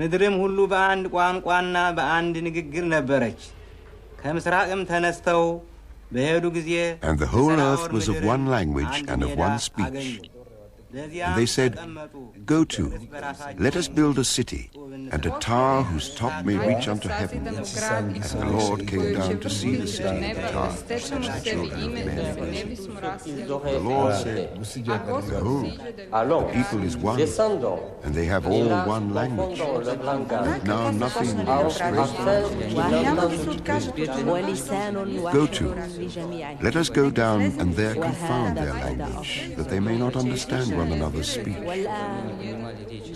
ምድርም ሁሉ በአንድ ቋንቋና በአንድ ንግግር ነበረች ከምስራቅም ተነስተው በሄዱ ጊዜ And the whole earth was of one language and of one speech. And they said, "Go to, let us build a city, and a tower whose top may reach unto heaven." And the Lord came down to see the city and the tower, which the children of men built. The Lord said, "Behold, the people is one, and they have all one language. And now nothing will be estranged from them. Go to, let us go down and there confound their language, that they may not understand one another's speech."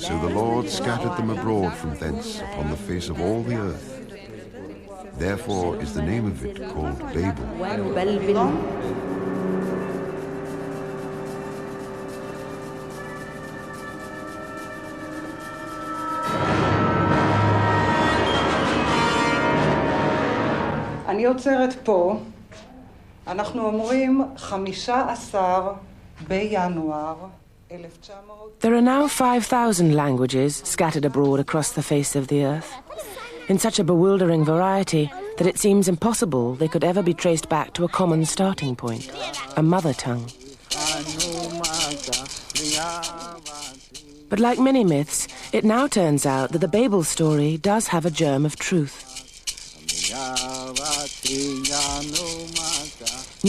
So the Lord scattered them abroad from thence upon the face of all the earth. Therefore is the name of it called Babel. אני עוצרת פה. אנחנו אומרים 15 בינואר 1900. There are now 5,000 languages scattered abroad across the face of the earth, in such a bewildering variety that it seems impossible they could ever be traced back to a common starting point, a mother tongue. But like many myths, it now turns out that the Babel story does have a germ of truth.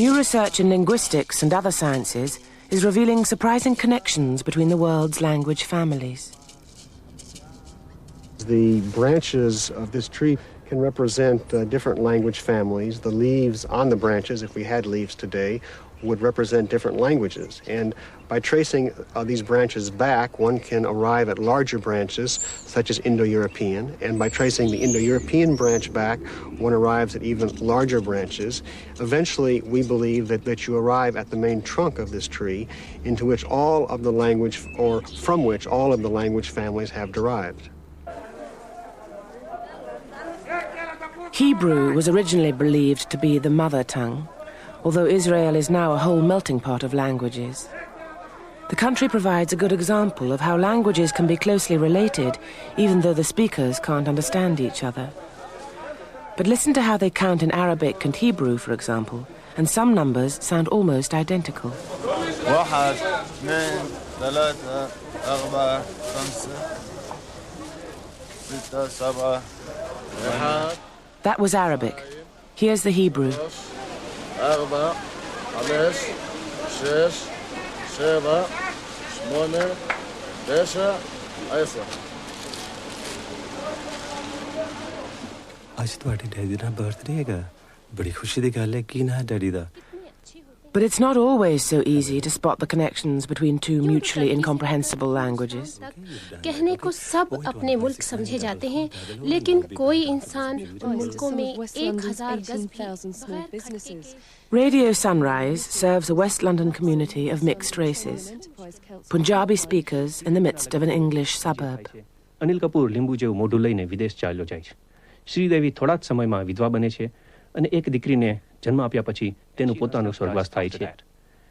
New research in linguistics and other sciences is revealing surprising connections between the world's language families. The branches of this tree can represent different language families. The leaves on the branches, if we had leaves today, would represent different languages. And by tracing these branches back, one can arrive at larger branches, such as Indo-European. And by tracing the Indo-European branch back, one arrives at even larger branches. Eventually, we believe that you arrive at the main trunk of this tree, into which all of the language, or from which all of the language families have derived. Hebrew was originally believed to be the mother tongue, although Israel is now a whole melting pot of languages. The country provides a good example of how languages can be closely related, even though the speakers can't understand each other. But listen to how they count in Arabic and Hebrew, for example, and some numbers sound almost identical. That was Arabic. Here's the Hebrew. आज ਤੁਹਾਡੇ daddy ਦਾ birthday ਹੈਗਾ ਬੜੀ ਖੁਸ਼ੀ ਦੀ ਗੱਲ ਹੈ ਕੀ ਨਾ daddy the But it's not always so easy to spot the connections between two mutually incomprehensible languages. कहने को सब अपने मुल्क समझे जाते हैं, लेकिन कोई इंसान उन मुल्कों में 1,000 गज Radio Sunrise serves a West London community of mixed races, Punjabi speakers in the midst of an English suburb. Anil Kapoor લીંબુ જેવું મોઢું લઈને વિદેશ ચાલ્યો જાય છે. શ્રીદેવી થોડા જ સમયમાં વિધવા બને છે અને એક દીકરીને જન્મ આપ્યા પછી તેનું પોતાનું સ્વર્ગવાસ થાય છે.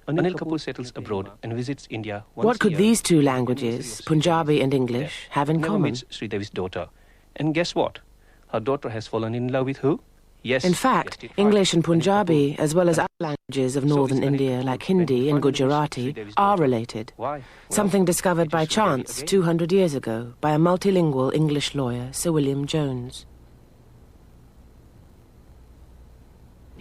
Anil Kapoor settles abroad and visits India once a year. What could these two languages, Punjabi and English, have in common? Meets Sridevi's daughter. And guess what? Her daughter has fallen in love with who? Yes. In fact, English and Punjabi, as well as other languages of northern India like Hindi and Gujarati, are related. Why? Something discovered by chance 200 years ago by a multilingual English lawyer, Sir William Jones.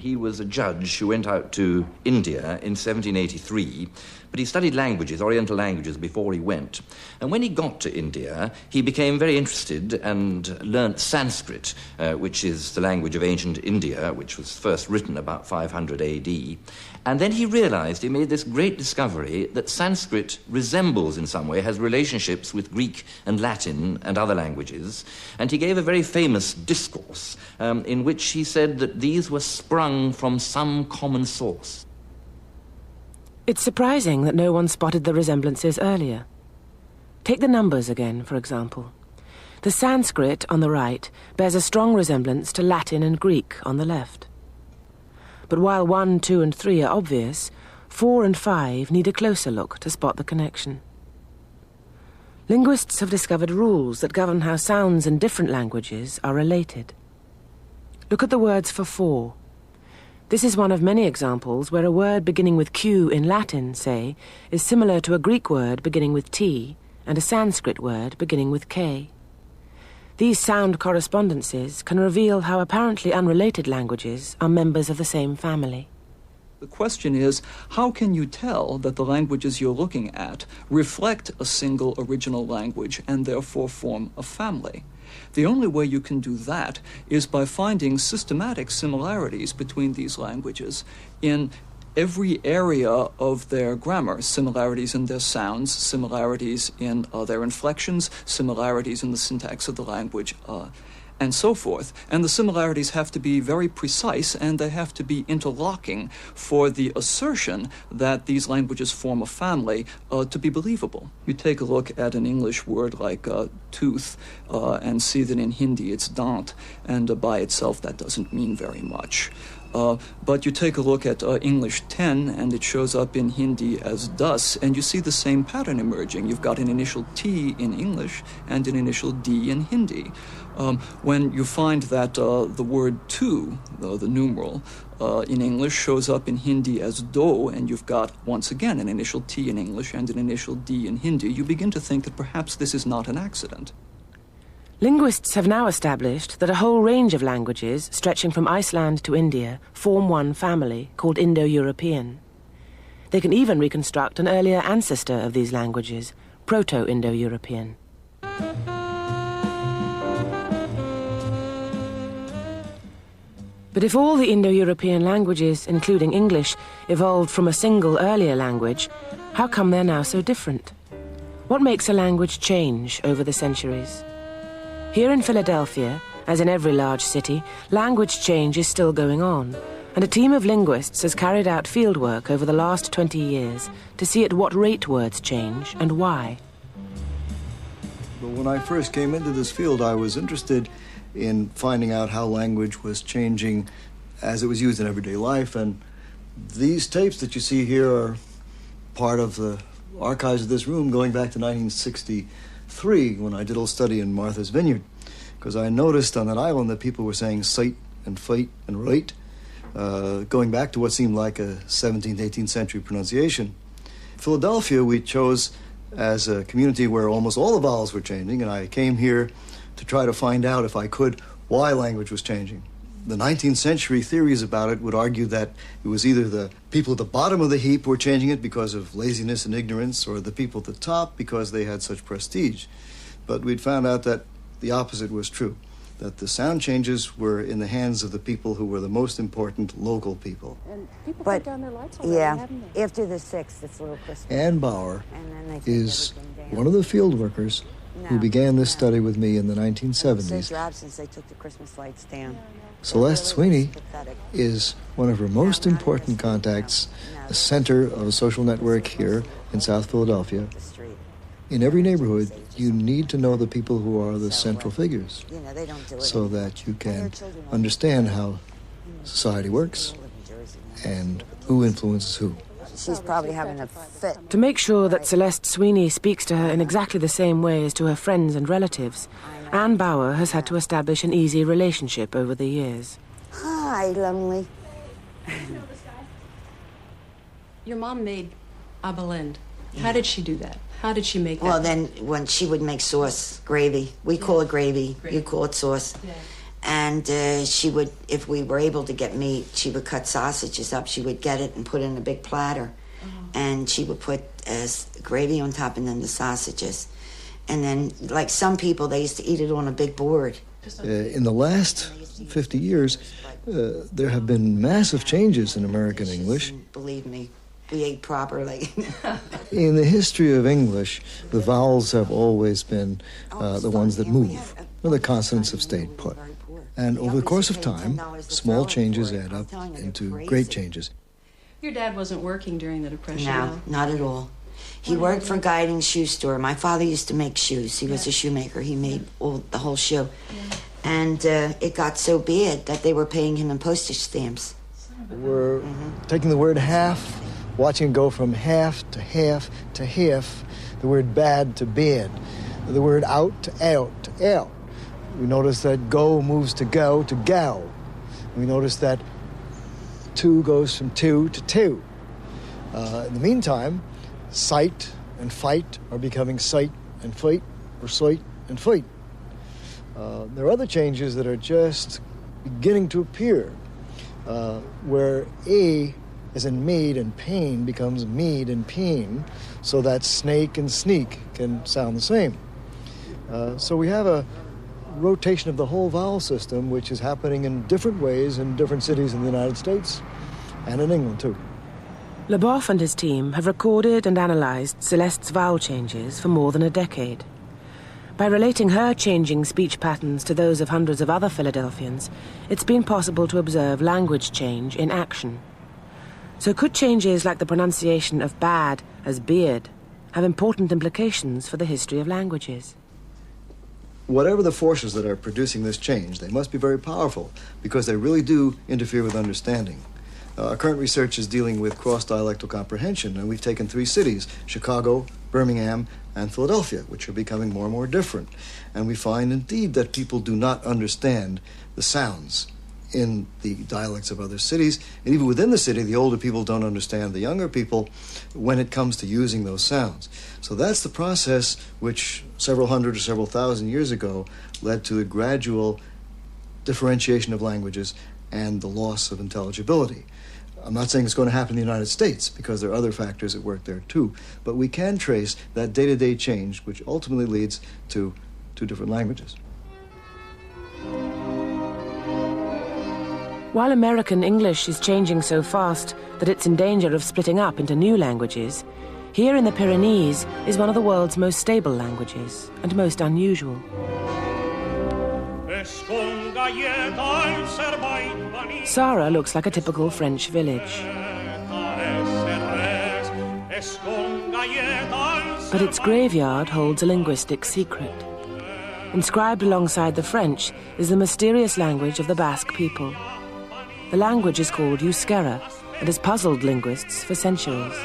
He was a judge who went out to India in 1783, but he studied languages, Oriental languages, before he went. And when he got to India, he became very interested and learnt Sanskrit, which is the language of ancient India, which was first written about 500 AD. And then he realized, he made this great discovery, that Sanskrit resembles in some way, has relationships with Greek and Latin and other languages. And he gave a very famous discourse in which he said that these were sprung from some common source. It's surprising that no one spotted the resemblances earlier. Take the numbers again, for example. The Sanskrit on the right bears a strong resemblance to Latin and Greek on the left. But while 1, 2 and 3 are obvious, 4 and 5 need a closer look to spot the connection. Linguists have discovered rules that govern how sounds in different languages are related. Look at the words for four. This is one of many examples where a word beginning with Q in Latin, say, is similar to a Greek word beginning with T and a Sanskrit word beginning with K. These sound correspondences can reveal how apparently unrelated languages are members of the same family. The question is, how can you tell that the languages you're looking at reflect a single original language and therefore form a family? The only way you can do that is by finding systematic similarities between these languages in every area of their grammar, similarities in their sounds, similarities in their inflections, similarities in the syntax of the language, and so forth. And the similarities have to be very precise, and they have to be interlocking for the assertion that these languages form a family to be believable. You take a look at an English word like tooth and see that in Hindi it's dant, and by itself that doesn't mean very much. But you take a look at English 10, and it shows up in Hindi as das, and you see the same pattern emerging. You've got an initial T in English and an initial D in Hindi. When you find that the word tu, the numeral, in English shows up in Hindi as do, and you've got, once again, an initial T in English and an initial D in Hindi, you begin to think that perhaps this is not an accident. Linguists have now established that a whole range of languages, stretching from Iceland to India, form one family called Indo-European. They can even reconstruct an earlier ancestor of these languages, Proto-Indo-European. But if all the Indo-European languages, including English, evolved from a single earlier language, how come they're now so different? What makes a language change over the centuries? Here in Philadelphia, as in every large city, language change is still going on, and a team of linguists has carried out fieldwork over the last 20 years to see at what rate words change and why. But when I first came into this field, I was interested in finding out how language was changing as it was used in everyday life, and these tapes that you see here are part of the archives of this room going back to 1963, when I did a little study in Martha's Vineyard, because I noticed on that island that people were saying sight and fight and right, going back to what seemed like a 17th, 18th century pronunciation. Philadelphia, we chose as a community where almost all the vowels were changing, and I came here to try to find out, if I could, why language was changing. The 19th century theories about it would argue that it was either the people at the bottom of the heap who were changing it because of laziness and ignorance, or the people at the top because they had such prestige. But we'd found out that the opposite was true, that the sound changes were in the hands of the people who were the most important local people. And people put down their lights already, haven't they? After the 6th, it's Little Christmas. Ann Bauer is one of the field workers who began this study with me in the 1970s. Since your absence, they took the Christmas lights down. Celeste Sweeney is one of her most important contacts, a center of a social network here in South Philadelphia. In every neighborhood, you need to know the people who are the central figures so that you can understand how society works and who influences who. She's probably having a fit. To make sure that Celeste Sweeney speaks to her in exactly the same way as to her friends and relatives, Ann Bauer has had to establish an easy relationship over the years. Hi, lovely. Your mom made abelend. How did she do that? How did she make that? Well, then when she would make sauce, gravy. We call it gravy. You call it sauce. Yeah. And she would, if we were able to get meat, she would cut sausages up. She would get it and put it in a big platter. And she would put gravy on top and then the sausages. And then, like some people, they used to eat it on a big board. In the last 50 years, there have been massive changes in American English. Believe me, we ate properly. In the history of English, the vowels have always been the ones that move. The consonants have stayed put. And over the course of time, small changes add up into great changes. Your dad wasn't working during the Depression, No, not at all. He worked for a guiding shoe store. My father used to make shoes. He was a shoemaker. He made the whole shoe. Yeah. And it got so bad that they were paying him in postage stamps. We're taking the word half, watching it go from half to half to half, the word bad to bad. the word out to out to out. We notice that go moves to go. We notice that two goes from two to two. In the meantime, sight and fight are becoming sight and fight, or sight and fight. There are other changes that are just beginning to appear, where A, as in maid and pain, becomes mead and peen, so that snake and sneak can sound the same. So we have a rotation of the whole vowel system, which is happening in different ways in different cities in the United States and in England, too. Leboeuf and his team have recorded and analysed Celeste's vowel changes for more than a decade. By relating her changing speech patterns to those of hundreds of other Philadelphians, it's been possible to observe language change in action. So could changes like the pronunciation of bad as beard have important implications for the history of languages? Whatever the forces that are producing this change, they must be very powerful because they really do interfere with understanding. Our current research is dealing with cross-dialectal comprehension, and we've taken 3 cities, Chicago, Birmingham, and Philadelphia, which are becoming more and more different. And we find, indeed, that people do not understand the sounds in the dialects of other cities. And even within the city, the older people don't understand the younger people when it comes to using those sounds. So that's the process which several hundred or several thousand years ago led to a gradual differentiation of languages and the loss of intelligibility. I'm not saying it's going to happen in the United States because there are other factors at work there too, but we can trace that day-to-day change which ultimately leads to 2 different languages. While American English is changing so fast that it's in danger of splitting up into new languages, here in the Pyrenees is one of the world's most stable languages and most unusual. Sara looks like a typical French village. But its graveyard holds a linguistic secret. Inscribed alongside the French is the mysterious language of the Basque people. The language is called Yuskera and has puzzled linguists for centuries.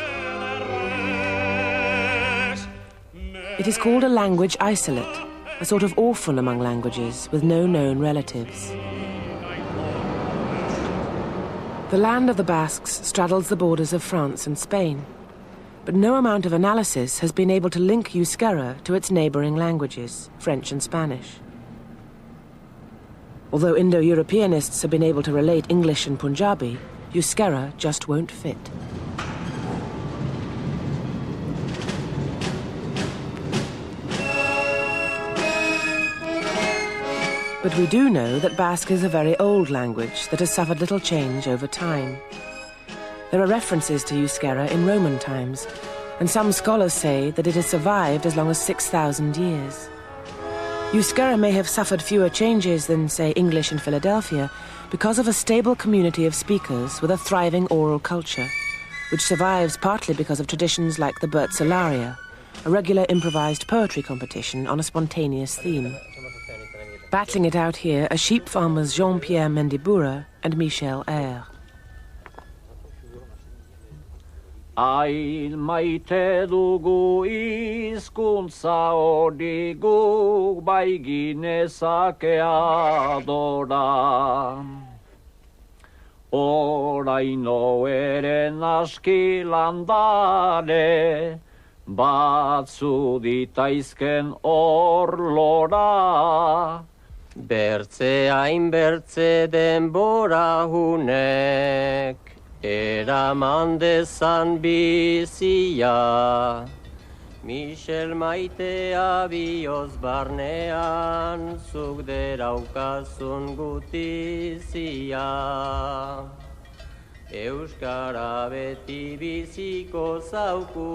It is called a language isolate, a sort of orphan among languages with no known relatives. The land of the Basques straddles the borders of France and Spain, but no amount of analysis has been able to link Yuskera to its neighbouring languages, French and Spanish. Although Indo-Europeanists have been able to relate English and Punjabi, Yuskera just won't fit. But we do know that Basque is a very old language that has suffered little change over time. There are references to Yuskera in Roman times, and some scholars say that it has survived as long as 6,000 years. Yuskera may have suffered fewer changes than, say, English in Philadelphia because of a stable community of speakers with a thriving oral culture, which survives partly because of traditions like the Bertsolaria, a regular improvised poetry competition on a spontaneous theme. Battling it out here are sheep farmers Jean-Pierre Mendibura and Michel Eyre. Hain maite dugu hizkuntza hori guk bai ginezake adora. Oraino ere naski landare, batzu ditaizken hor lora. Bertze hainbertze denbora hunek, eraman dezan bizia. Michel maitea bioz barnean, zuk deraukazun gutizia. Euskara beti biziko zauku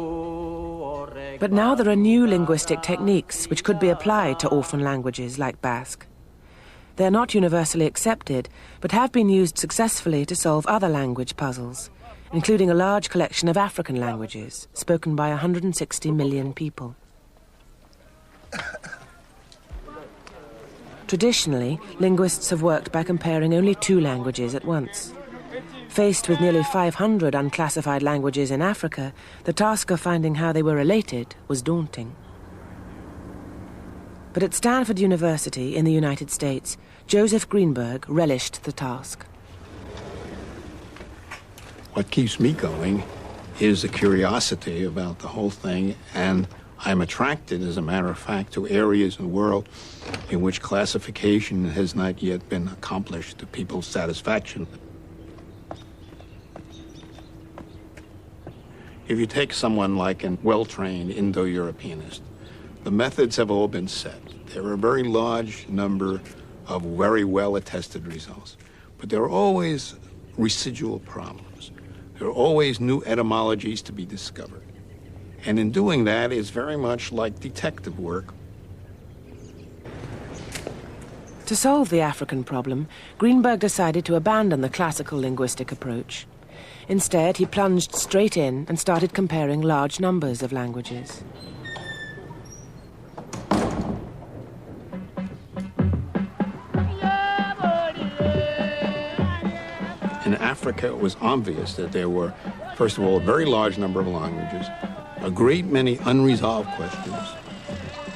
horrek. But now there are new linguistic techniques which could be applied to orphan languages like Basque. They are not universally accepted, but have been used successfully to solve other language puzzles, including a large collection of African languages spoken by 160 million people. Traditionally, linguists have worked by comparing only 2 languages at once. Faced with nearly 500 unclassified languages in Africa, the task of finding how they were related was daunting. But at Stanford University in the United States, Joseph Greenberg relished the task. What keeps me going is the curiosity about the whole thing, and I'm attracted, as a matter of fact, to areas in the world in which classification has not yet been accomplished to people's satisfaction. If you take someone like a well-trained Indo-Europeanist, the methods have all been set. There are a very large number of very well-attested results, but there are always residual problems. There are always new etymologies to be discovered. And in doing that, it's very much like detective work. To solve the African problem, Greenberg decided to abandon the classical linguistic approach. Instead, he plunged straight in and started comparing large numbers of languages. In Africa, it was obvious that there were, first of all, a very large number of languages, a great many unresolved questions,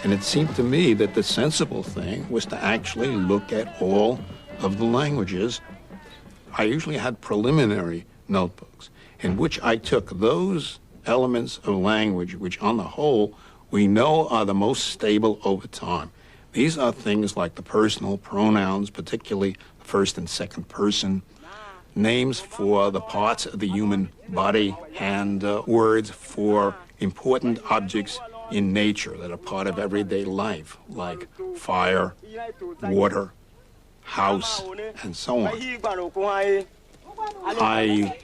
and it seemed to me that the sensible thing was to actually look at all of the languages. I usually had preliminary notebooks in which I took those elements of language which, on the whole, we know are the most stable over time. These are things like the personal pronouns, particularly the first and second person, names for the parts of the human body, and words for important objects in nature that are part of everyday life, like fire, water, house, and so on. I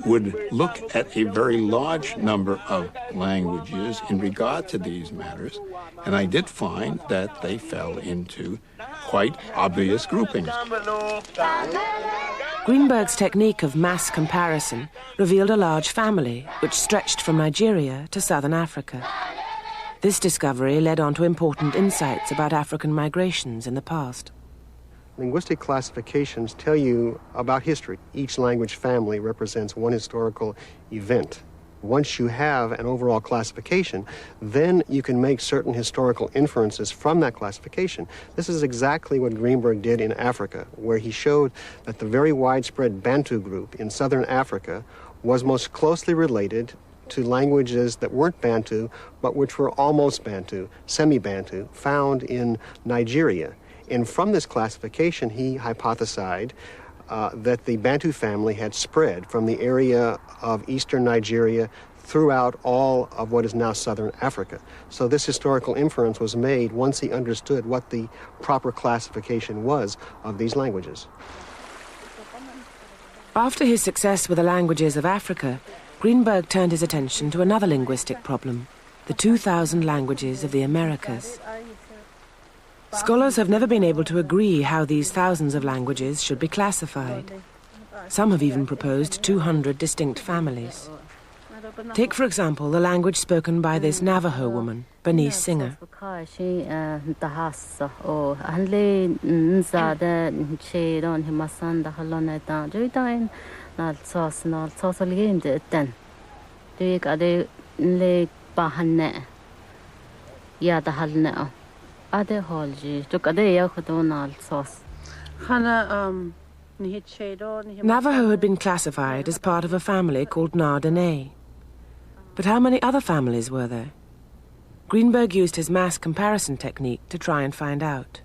would look at a very large number of languages in regard to these matters, and I did find that they fell into quite obvious groupings. Greenberg's technique of mass comparison revealed a large family which stretched from Nigeria to southern Africa. This discovery led on to important insights about African migrations in the past. Linguistic classifications tell you about history. Each language family represents one historical event. Once you have an overall classification, then you can make certain historical inferences from that classification. This is exactly what Greenberg did in Africa, where he showed that the very widespread Bantu group in southern Africa was most closely related to languages that weren't Bantu, but which were almost Bantu, semi-Bantu, found in Nigeria. And from this classification, he hypothesized that the Bantu family had spread from the area of eastern Nigeria throughout all of what is now southern Africa. So this historical inference was made once he understood what the proper classification was of these languages. After his success with the languages of Africa, Greenberg turned his attention to another linguistic problem, the 2,000 languages of the Americas. Scholars have never been able to agree how these thousands of languages should be classified. Some have even proposed 200 distinct families. Take, for example, the language spoken by this Navajo woman, Bernice Singer. Navajo had been classified as part of a family called Na-Dene. But how many other families were there? Greenberg used his mass comparison technique to try and find out.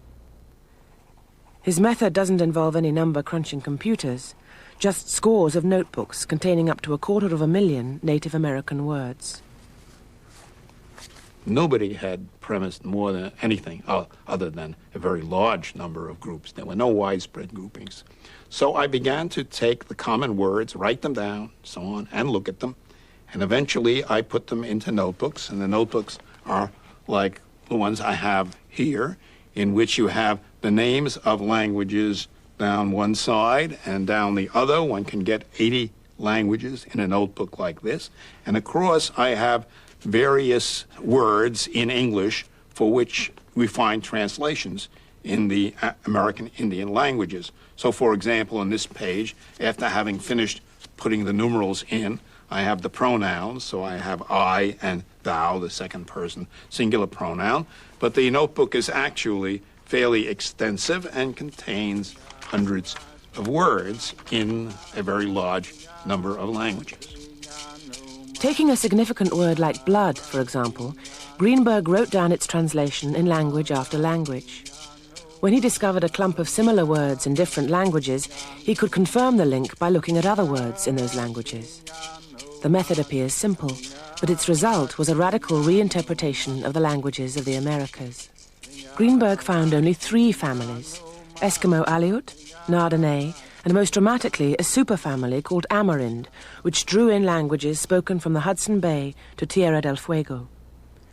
His method doesn't involve any number-crunching computers, just scores of notebooks containing up to 250,000 Native American words. Nobody had premised more than anything other than a very large number of groups. There were no widespread groupings. So I began to take the common words, write them down, so on, and look at them. And eventually I put them into notebooks, and the notebooks are like the ones I have here, in which you have the names of languages down one side and down the other. One can get 80 languages in a notebook like this. And across I have various words in English for which we find translations in the American Indian languages. So, for example, on this page, after having finished putting the numerals in, I have the pronouns, so I have I and thou, the second person singular pronoun. but the notebook is actually fairly extensive and contains hundreds of words in a very large number of languages. Taking a significant word like blood, for example, Greenberg wrote down its translation in language after language. When he discovered a clump of similar words in different languages, he could confirm the link by looking at other words in those languages. The method appears simple, but its result was a radical reinterpretation of the languages of the Americas. Greenberg found only 3 families: Eskimo Aleut, Nardonnais, and most dramatically a superfamily called Amerindian, which drew in languages spoken from the Hudson Bay to Tierra del Fuego.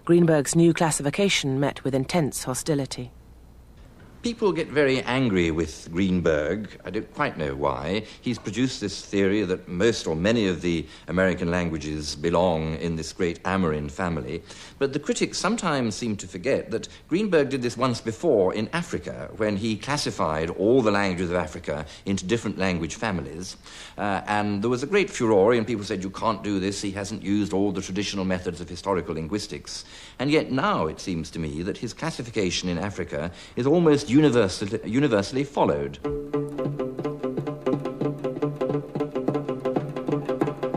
Greenberg's new classification met with intense hostility. People get very angry with Greenberg. I don't quite know why. He's produced this theory that most or many of the American languages belong in this great Amerindian family. But the critics sometimes seem to forget that Greenberg did this once before in Africa, when he classified all the languages of Africa into different language families. And there was a great furore, and people said, you can't do this, he hasn't used all the traditional methods of historical linguistics. And yet now it seems to me that his classification in Africa is almost universally followed.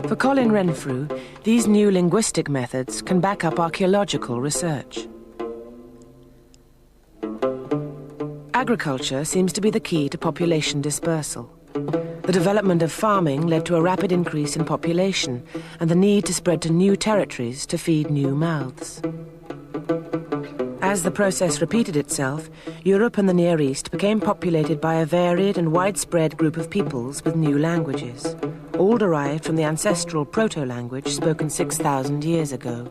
For Colin Renfrew, these new linguistic methods can back up archaeological research. Agriculture seems to be the key to population dispersal. The development of farming led to a rapid increase in population and the need to spread to new territories to feed new mouths. As the process repeated itself, Europe and the Near East became populated by a varied and widespread group of peoples with new languages, all derived from the ancestral proto-language spoken 6,000 years ago.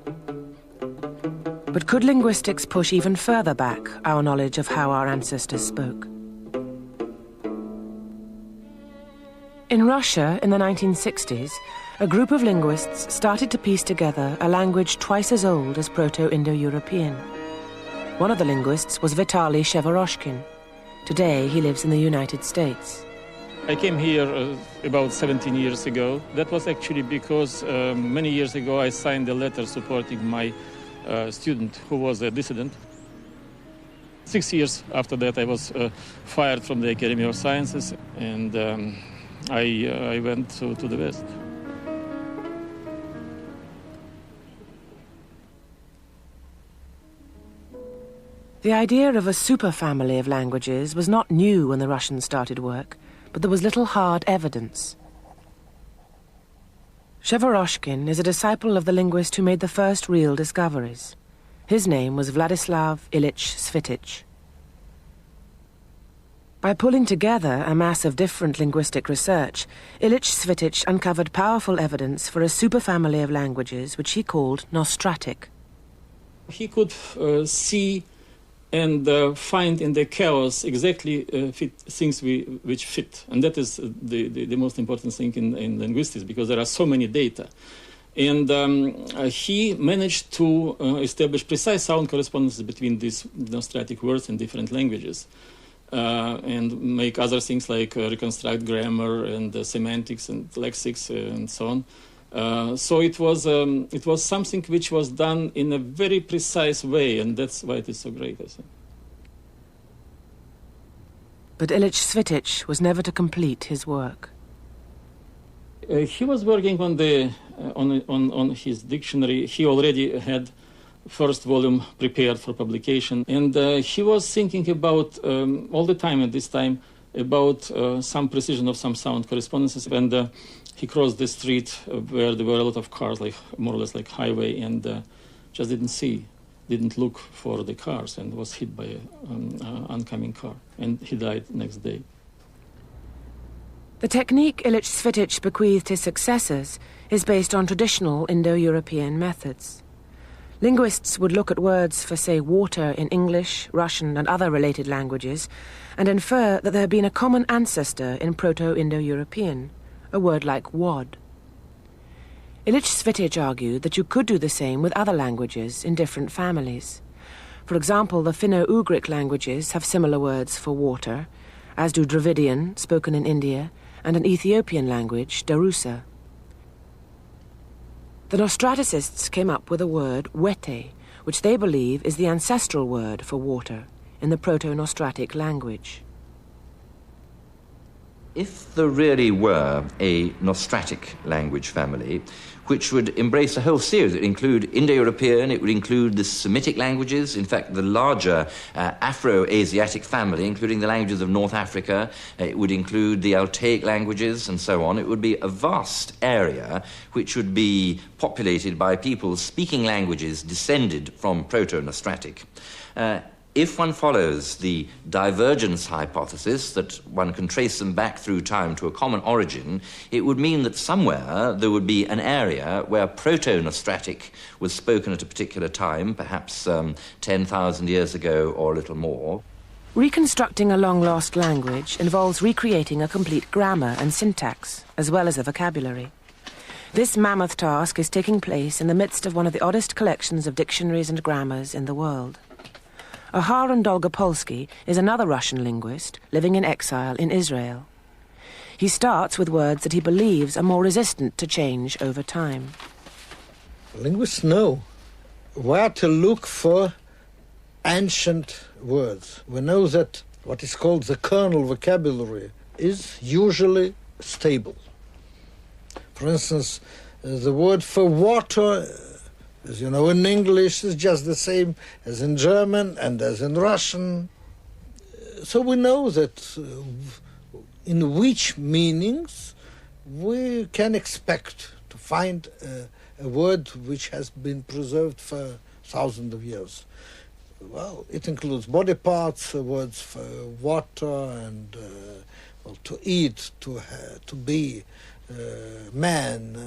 But could linguistics push even further back our knowledge of how our ancestors spoke? In Russia in the 1960s, a group of linguists started to piece together a language twice as old as Proto-Indo-European. One of the linguists was Vitaly Shevoroshkin. Today, he lives in the United States. I came here about 17 years ago. That was actually because many years ago I signed a letter supporting my student who was a dissident. 6 years after that, I was fired from the Academy of Sciences, and I went to the West. The idea of a superfamily of languages was not new when the Russians started work, but there was little hard evidence. Shevoroshkin is a disciple of the linguist who made the first real discoveries. His name was Vladislav Ilyich Svitich. By pulling together a mass of different linguistic research, Ilyich Svitich uncovered powerful evidence for a superfamily of languages which he called Nostratic. He could see and find in the chaos exactly things which fit. And that is the most important thing in linguistics, because there are so many data. And he managed to establish precise sound correspondences between these nostratic words in different languages, and make other things like reconstruct grammar and semantics and lexics and so on. So it was something which was done in a very precise way, and that's why it is so great, I think. But Ilyich Svitich was never to complete his work. He was working on his dictionary. He already had first volume prepared for publication, and he was thinking about all the time at this time about some precision of some sound correspondences. And he crossed the street where there were a lot of cars, like more or less like highway, and just didn't look for the cars, and was hit by an oncoming car, and he died next day. The technique Ilyich Svitich bequeathed his successors is based on traditional Indo-European methods. Linguists would look at words for, say, water in English, Russian, and other related languages, and infer that there had been a common ancestor in Proto-Indo-European, a word like wad. Ilyich Svitich argued that you could do the same with other languages in different families. For example, the Finno-Ugric languages have similar words for water, as do Dravidian, spoken in India, and an Ethiopian language, Darusa. The Nostraticists came up with a word, wete, which they believe is the ancestral word for water in the Proto-Nostratic language. If there really were a Nostratic language family, which would embrace a whole series, it would include Indo-European, it would include the Semitic languages, in fact the larger Afro-Asiatic family, including the languages of North Africa, it would include the Altaic languages and so on. It would be a vast area which would be populated by people speaking languages descended from Proto-Nostratic. If one follows the divergence hypothesis, that one can trace them back through time to a common origin, it would mean that somewhere there would be an area where Proto-Nostratic was spoken at a particular time, perhaps 10,000 years ago or a little more. Reconstructing a long-lost language involves recreating a complete grammar and syntax, as well as a vocabulary. This mammoth task is taking place in the midst of one of the oddest collections of dictionaries and grammars in the world. Aharon Dolgopolsky is another Russian linguist living in exile in Israel. He starts with words that he believes are more resistant to change over time. Linguists know where to look for ancient words. We know that what is called the kernel vocabulary is usually stable. For instance, the word for water, as you know, in English is just the same as in German and as in Russian. So we know that in which meanings we can expect to find a word which has been preserved for thousands of years. Well, it includes body parts, words for water and well, to eat, to be, man,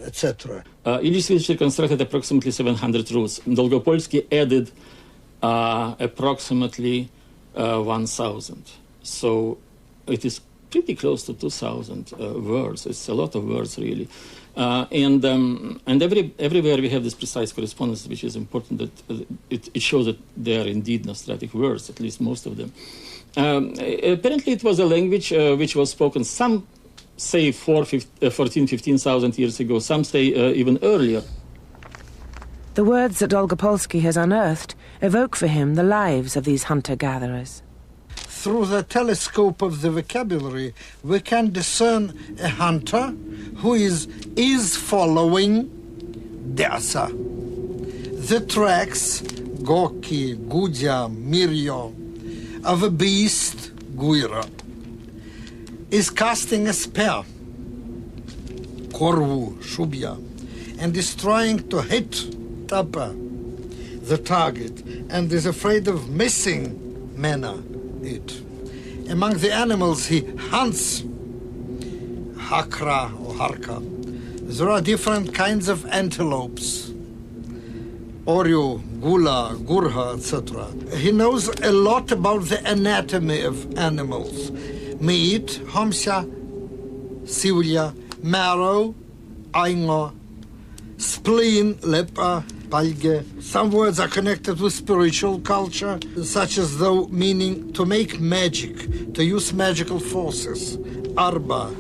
etc. Yiddish Swedish constructed approximately 700 roots. Dolgopolsky added approximately 1,000. So it is pretty close to 2,000 words. It's a lot of words, really. And everywhere we have this precise correspondence, which is important, that it shows that they are indeed Nostratic words, at least most of them. Apparently it was a language which was spoken, some say 15,000 years ago, some say even earlier. The words that Dolgopolsky has unearthed evoke for him the lives of these hunter-gatherers. Through the telescope of the vocabulary, we can discern a hunter who is following Deasa. The tracks, Goki, Gudya, Miryo, of a beast, Guira, is casting a spear, Korvu, Shubya, and is trying to hit Tapa, the target, and is afraid of missing Mena, it. Among the animals he hunts, Hakra or Harka. There are different kinds of antelopes, Oryo, Gula, Gurha, etc. He knows a lot about the anatomy of animals. Meat, Homsha, Siulia, marrow, Aingo, spleen, Lepa, Palge. Some words are connected with spiritual culture, such as though meaning to make magic, to use magical forces. Arba.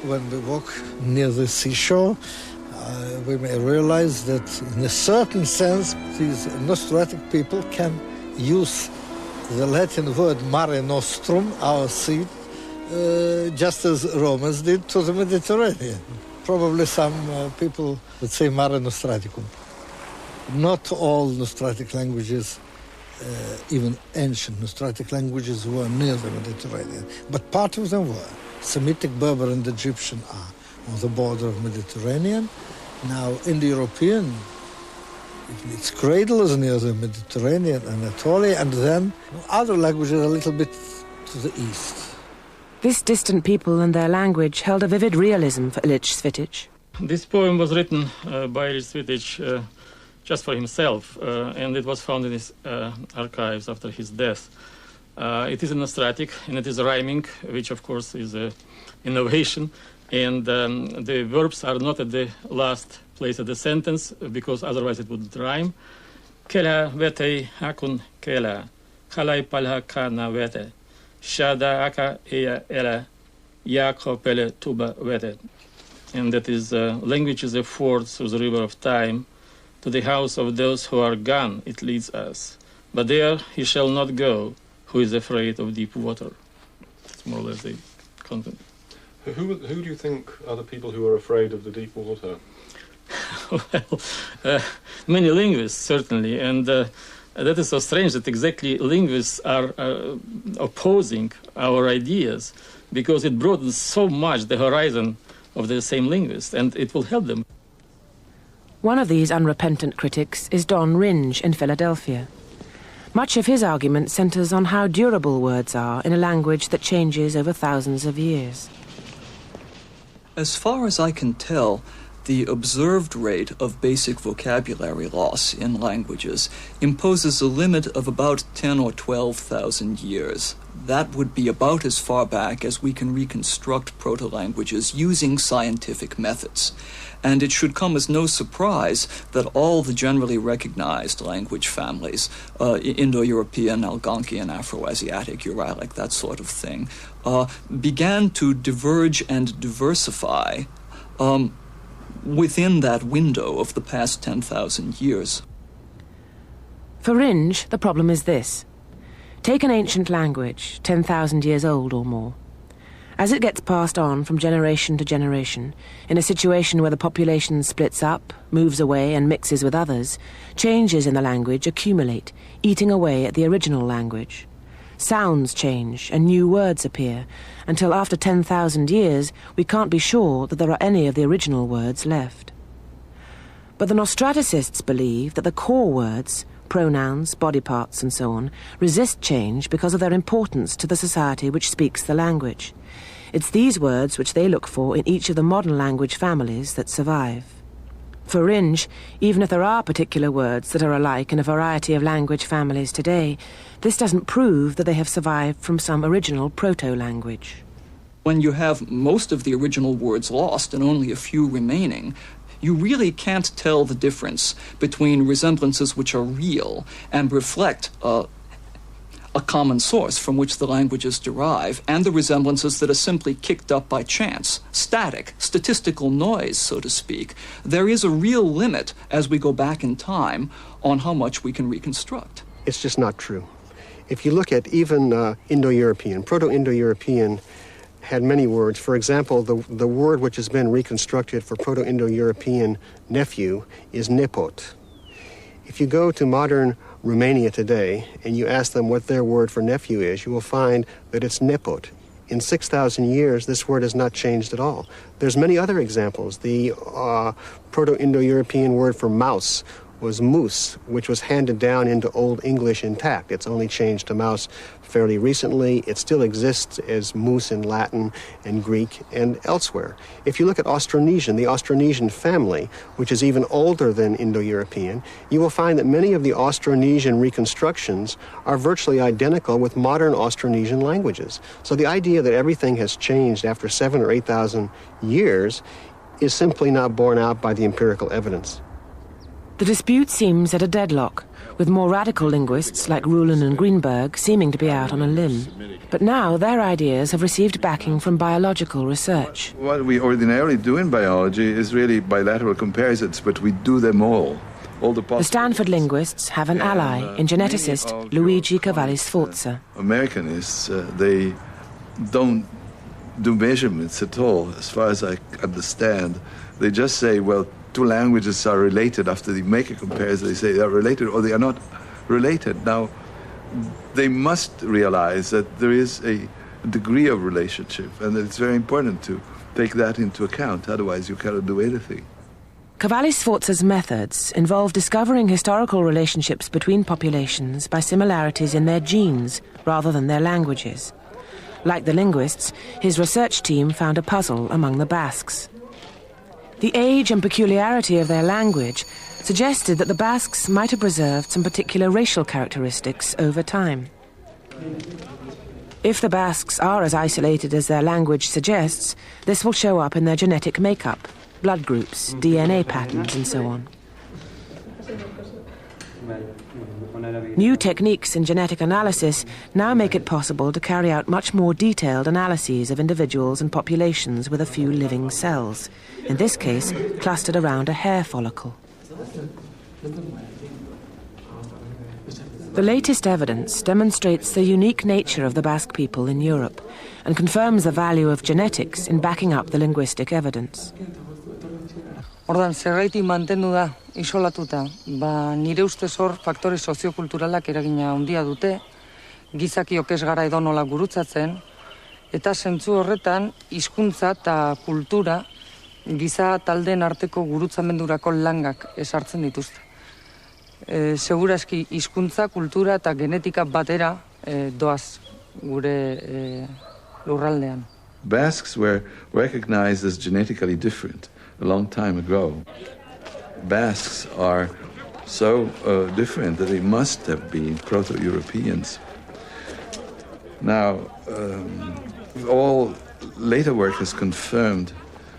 When we walk near the seashore, we may realize that in a certain sense these Nostratic people can use the Latin word mare nostrum, our sea, just as Romans did to the Mediterranean. Probably some people would say mare nostraticum. Not all Nostratic languages, even ancient Nostratic languages, were near the Mediterranean, but part of them were. Semitic, Berber, and Egyptian are on the border of Mediterranean. Now, Indo-European, its cradle is near the Mediterranean, Anatolia, and then other languages a little bit to the east. This distant people and their language held a vivid realism for Ilich Svitic. This poem was written by Ilich Svitic just for himself, and it was found in his archives after his death. It is in Nostratic, and it is rhyming, which of course is an innovation. and the verbs are not at the last place of the sentence because otherwise it would rhyme. Kela vete hakun kela, kalai palha kana vete, shada aka ea ela, yako pele tuba vete. And that is, language is a ford through the river of time. To the house of those who are gone it leads us. But there he shall not go who is afraid of deep water. That's more or less the content. Who do you think are the people who are afraid of the deep water? Well, many linguists, certainly. And that is so strange that exactly linguists are opposing our ideas because it broadens so much the horizon of the same linguist, and it will help them. One of these unrepentant critics is Don Ringe in Philadelphia. Much of his argument centres on how durable words are in a language that changes over thousands of years. As far as I can tell, the observed rate of basic vocabulary loss in languages imposes a limit of about 10 or 12,000 years. That would be about as far back as we can reconstruct proto-languages using scientific methods. And it should come as no surprise that all the generally recognized language families, Indo-European, Algonquian, Afro-Asiatic, Uralic, that sort of thing, began to diverge and diversify within that window of the past 10,000 years. For Ringe, the problem is this. Take an ancient language, 10,000 years old or more. As it gets passed on from generation to generation, in a situation where the population splits up, moves away and mixes with others, changes in the language accumulate, eating away at the original language. Sounds change and new words appear, until after 10,000 years we can't be sure that there are any of the original words left. But the Nostraticists believe that the core words, pronouns, body parts and so on, resist change because of their importance to the society which speaks the language. It's these words which they look for in each of the modern language families that survive. For Ringe, even if there are particular words that are alike in a variety of language families today, this doesn't prove that they have survived from some original proto-language. When you have most of the original words lost and only a few remaining, you really can't tell the difference between resemblances which are real and reflect a common source from which the languages derive, and the resemblances that are simply kicked up by chance, static, statistical noise, so to speak. There is a real limit, as we go back in time, on how much we can reconstruct. It's just not true. If you look at even Indo-European, Proto-Indo-European had many words. For example, the word which has been reconstructed for Proto-Indo-European nephew is nepot. If you go to modern Romania today and you ask them what their word for nephew is, you will find that it's nepot. In 6,000 years, this word has not changed at all. There's many other examples. The Proto-Indo-European word for mouse was moose, which was handed down into Old English intact. It's only changed to mouse fairly recently. It still exists as moose in Latin and Greek and elsewhere. If you look at Austronesian, the Austronesian family, which is even older than Indo-European, you will find that many of the Austronesian reconstructions are virtually identical with modern Austronesian languages. So the idea that everything has changed after 7,000 or 8,000 years is simply not borne out by the empirical evidence. The dispute seems at a deadlock, with more radical linguists like Rulin and Greenberg seeming to be out on a limb. But now their ideas have received backing from biological research. What we ordinarily do in biology is really bilateral comparisons, but we do them all. The Stanford linguists have an ally in geneticist Luigi Cavalli-Sforza. Americanists, they don't do measurements at all, as far as I understand. They just say, well, two languages are related. After they make a comparison, they say they are related or they are not related. Now, they must realize that there is a degree of relationship, and that it's very important to take that into account. Otherwise, you cannot do anything. Cavalli-Sforza's methods involve discovering historical relationships between populations by similarities in their genes rather than their languages. Like the linguists, his research team found a puzzle among the Basques. The age and peculiarity of their language suggested that the Basques might have preserved some particular racial characteristics over time. If the Basques are as isolated as their language suggests, this will show up in their genetic makeup, blood groups, DNA patterns, and so on. New techniques in genetic analysis now make it possible to carry out much more detailed analyses of individuals and populations with a few living cells, in this case clustered around a hair follicle. The latest evidence demonstrates the unique nature of the Basque people in Europe and confirms the value of genetics in backing up the linguistic evidence. Ordan, zergaitik mantendu da isolatuta, nire ustez hor faktore soziokulturalak eragina handia dute, gizakiok ez gara edonola gurutzatzen, eta zentzu horretan hizkuntza eta kultura giza taldeen arteko gurutzamendurako langak ezartzen dituzte. Segurazki hizkuntza, kultura eta genetika batera doaz gure lurraldean. Basques were recognized as genetically different a long time ago. Basques are so different that they must have been Proto-Europeans. Now, all later work has confirmed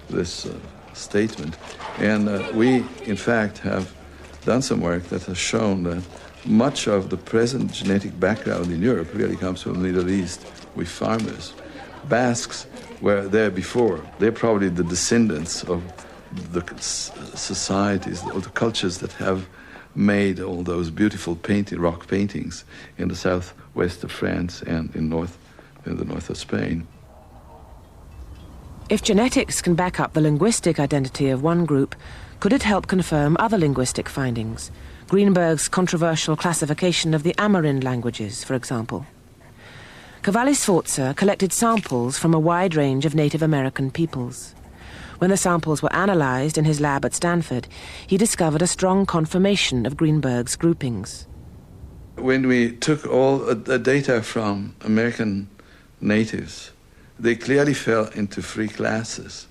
this statement, and we, in fact, have done some work that has shown that much of the present genetic background in Europe really comes from the Middle East with farmers. Basques were there before. They're probably the descendants of the societies or the cultures that have made all those beautiful rock paintings in the southwest of France and in the north of Spain. If genetics can back up the linguistic identity of one group, could it help confirm other linguistic findings? Greenberg's controversial classification of the Amerindian languages, for example. Cavalli Sforza collected samples from a wide range of Native American peoples. When the samples were analysed in his lab at Stanford, he discovered a strong confirmation of Greenberg's groupings. When we took all the data from American natives, they clearly fell into three classes,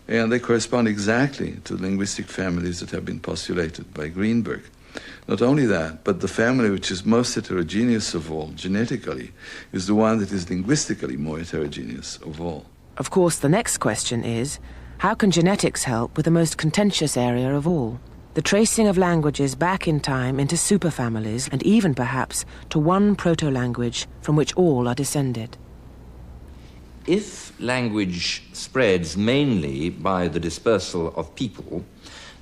and they correspond exactly to linguistic families that have been postulated by Greenberg. Not only that, but the family which is most heterogeneous of all, genetically, is the one that is linguistically more heterogeneous of all. Of course, the next question is, how can genetics help with the most contentious area of all? The tracing of languages back in time into superfamilies, and even perhaps to one proto-language from which all are descended. If language spreads mainly by the dispersal of people,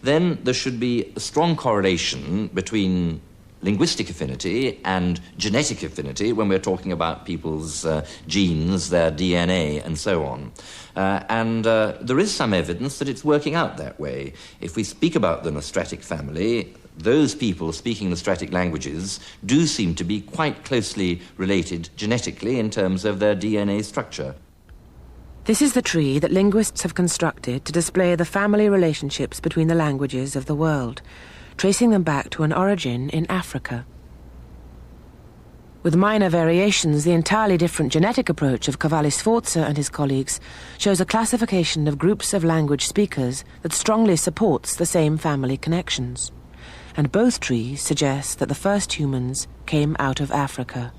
then there should be a strong correlation between linguistic affinity and genetic affinity when we're talking about people's genes, their DNA, and so on. There is some evidence that it's working out that way. If we speak about the Nostratic family, those people speaking Nostratic languages do seem to be quite closely related genetically in terms of their DNA structure. This is the tree that linguists have constructed to display the family relationships between the languages of the world, tracing them back to an origin in Africa. With minor variations, the entirely different genetic approach of Cavalli Sforza and his colleagues shows a classification of groups of language speakers that strongly supports the same family connections. And both trees suggest that the first humans came out of Africa.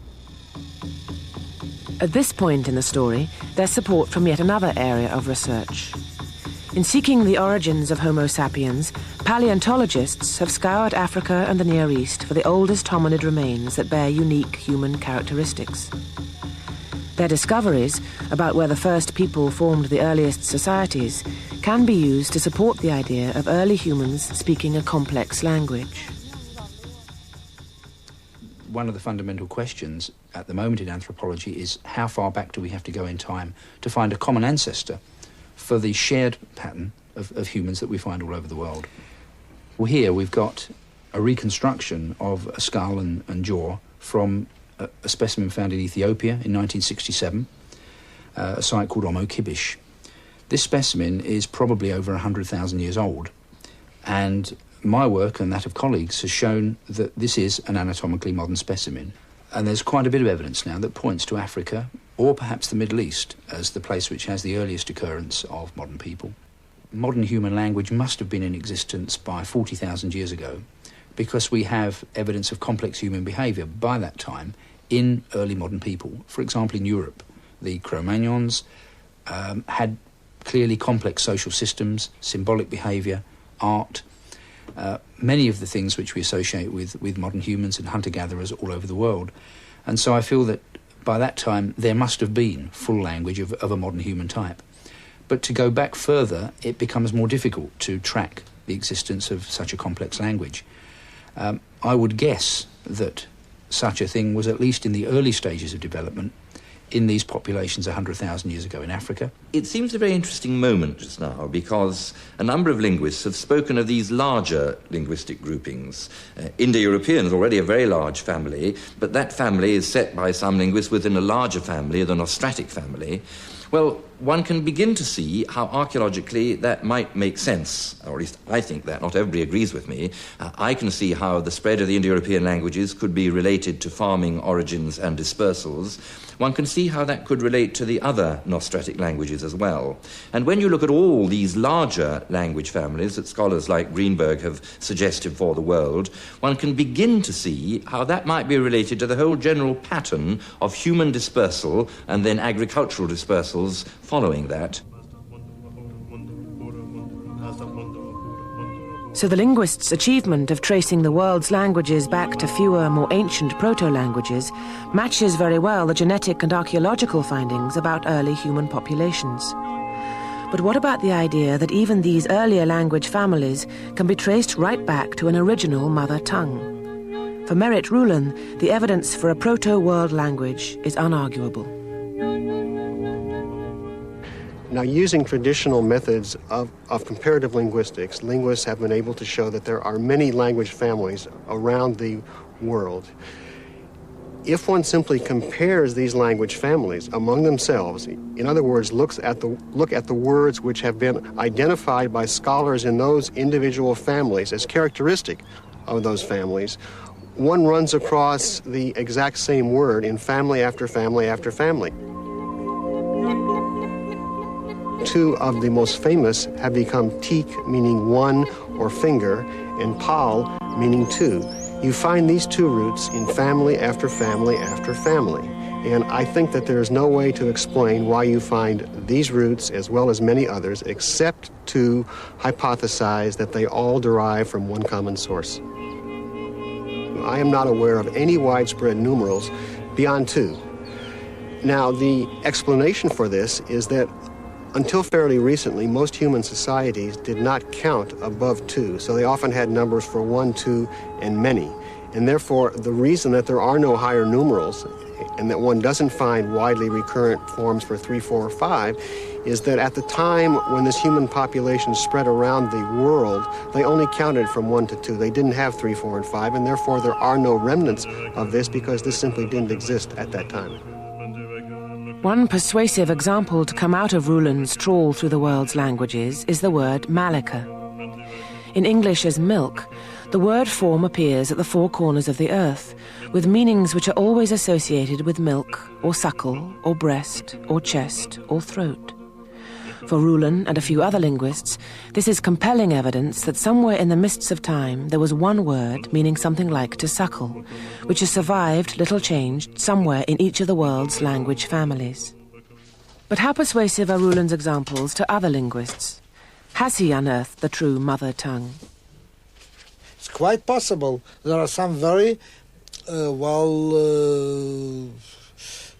At this point in the story, there's support from yet another area of research. In seeking the origins of Homo sapiens, paleontologists have scoured Africa and the Near East for the oldest hominid remains that bear unique human characteristics. Their discoveries about where the first people formed the earliest societies can be used to support the idea of early humans speaking a complex language. One of the fundamental questions at the moment in anthropology is how far back do we have to go in time to find a common ancestor for the shared pattern of humans that we find all over the world. Well, here we've got a reconstruction of a skull and jaw from a specimen found in Ethiopia in 1967, a site called Omo Kibish. This specimen is probably over 100,000 years old, and my work and that of colleagues has shown that this is an anatomically modern specimen. And there's quite a bit of evidence now that points to Africa, or perhaps the Middle East, as the place which has the earliest occurrence of modern people. Modern human language must have been in existence by 40,000 years ago, because we have evidence of complex human behaviour by that time in early modern people. For example, in Europe, the Cro-Magnons had clearly complex social systems, symbolic behaviour, art, many of the things which we associate with modern humans and hunter-gatherers all over the world. And so I feel that by that time there must have been full language of a modern human type. But to go back further, it becomes more difficult to track the existence of such a complex language. I would guess that such a thing was at least in the early stages of development in these populations 100,000 years ago in Africa. It seems a very interesting moment just now because a number of linguists have spoken of these larger linguistic groupings. Indo-European is already a very large family, but that family is set by some linguists within a larger family, the Nostratic family. Well, one can begin to see how archaeologically that might make sense, or at least I think that. Not everybody agrees with me. I can see how the spread of the Indo-European languages could be related to farming origins and dispersals. One can see how that could relate to the other Nostratic languages as well. And when you look at all these larger language families that scholars like Greenberg have suggested for the world, one can begin to see how that might be related to the whole general pattern of human dispersal and then agricultural dispersals following that. So the linguists' achievement of tracing the world's languages back to fewer, more ancient proto-languages matches very well the genetic and archaeological findings about early human populations. But what about the idea that even these earlier language families can be traced right back to an original mother tongue? For Merit Rulon, the evidence for a proto-world language is unarguable. Now, using traditional methods of comparative linguistics, linguists have been able to show that there are many language families around the world. If one simply compares these language families among themselves, in other words, look at the words which have been identified by scholars in those individual families as characteristic of those families, one runs across the exact same word in family after family after family. Two of the most famous have become tik, meaning one or finger, and pal, meaning two. You find these two roots in family after family after family. And I think that there is no way to explain why you find these roots as well as many others, except to hypothesize that they all derive from one common source. I am not aware of any widespread numerals beyond two. Now, the explanation for this is that until fairly recently, most human societies did not count above two, so they often had numbers for 1, 2, and many. And therefore, the reason that there are no higher numerals and that one doesn't find widely recurrent forms for 3, 4, or 5 is that at the time when this human population spread around the world, they only counted from 1 to 2. They didn't have 3, 4, and 5, and therefore there are no remnants of this because this simply didn't exist at that time. One persuasive example to come out of Rulon's trawl through the world's languages is the word malika. In English as milk, the word form appears at the four corners of the earth, with meanings which are always associated with milk, or suckle, or breast, or chest, or throat. For Rulon and a few other linguists, this is compelling evidence that somewhere in the mists of time there was one word meaning something like to suckle, which has survived, little changed, somewhere in each of the world's language families. But how persuasive are Rulon's examples to other linguists? Has he unearthed the true mother tongue? It's quite possible. There are some very,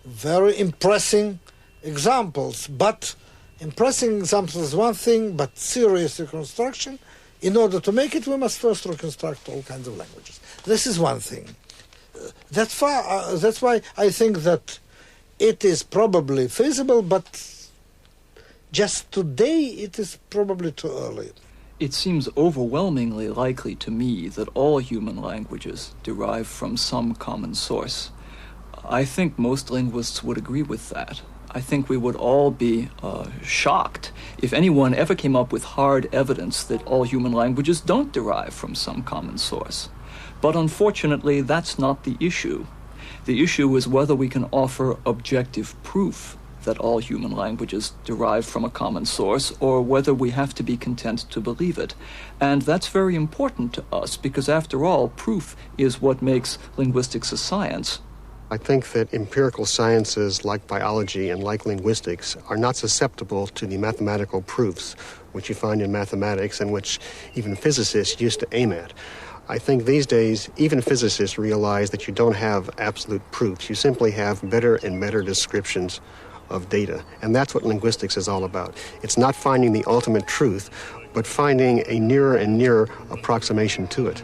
very impressive examples, but impressing examples is one thing, but serious reconstruction, in order to make it, we must first reconstruct all kinds of languages. This is one thing. That's why I think that it is probably feasible, but just today it is probably too early. It seems overwhelmingly likely to me that all human languages derive from some common source. I think most linguists would agree with that. I think we would all be shocked if anyone ever came up with hard evidence that all human languages don't derive from some common source. But unfortunately, that's not the issue. The issue is whether we can offer objective proof that all human languages derive from a common source, or whether we have to be content to believe it. And that's very important to us, because after all, proof is what makes linguistics a science. I think that empirical sciences like biology and like linguistics are not susceptible to the mathematical proofs which you find in mathematics and which even physicists used to aim at. I think these days even physicists realize that you don't have absolute proofs. You simply have better and better descriptions of data. And that's what linguistics is all about. It's not finding the ultimate truth, but finding a nearer and nearer approximation to it.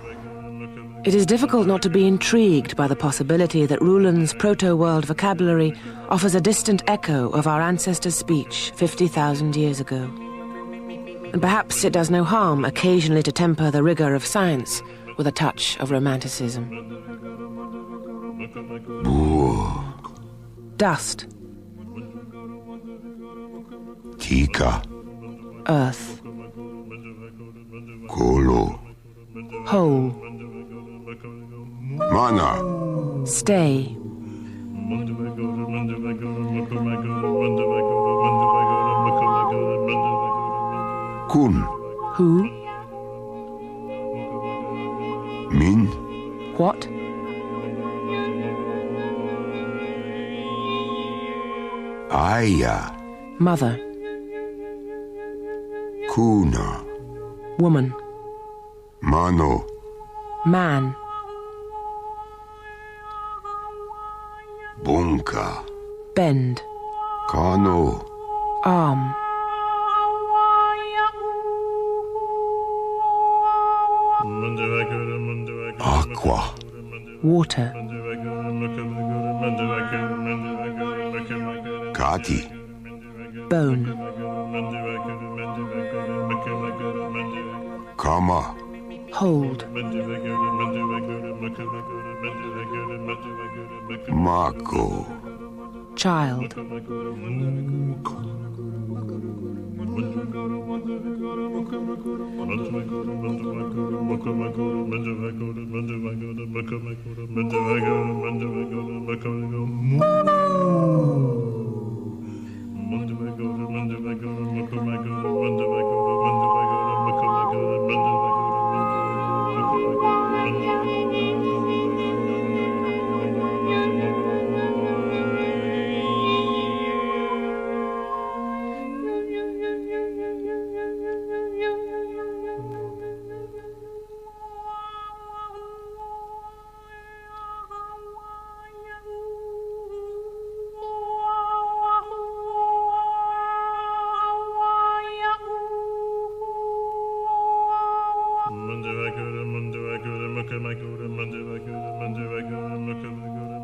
It is difficult not to be intrigued by the possibility that Ruland's proto-world vocabulary offers a distant echo of our ancestors' speech 50,000 years ago. And perhaps it does no harm occasionally to temper the rigor of science with a touch of romanticism. Dust. Tika. Earth. Kolo. Hole. Mana. Stay. Kun. Who? Min. What? Aya. Mother. Kuna. Woman. Mano. Man. Bunka. Bend. Kano. Arm. Aqua. Water. Kati. Bone. Kama. Hold. Mako. Child.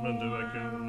Mandu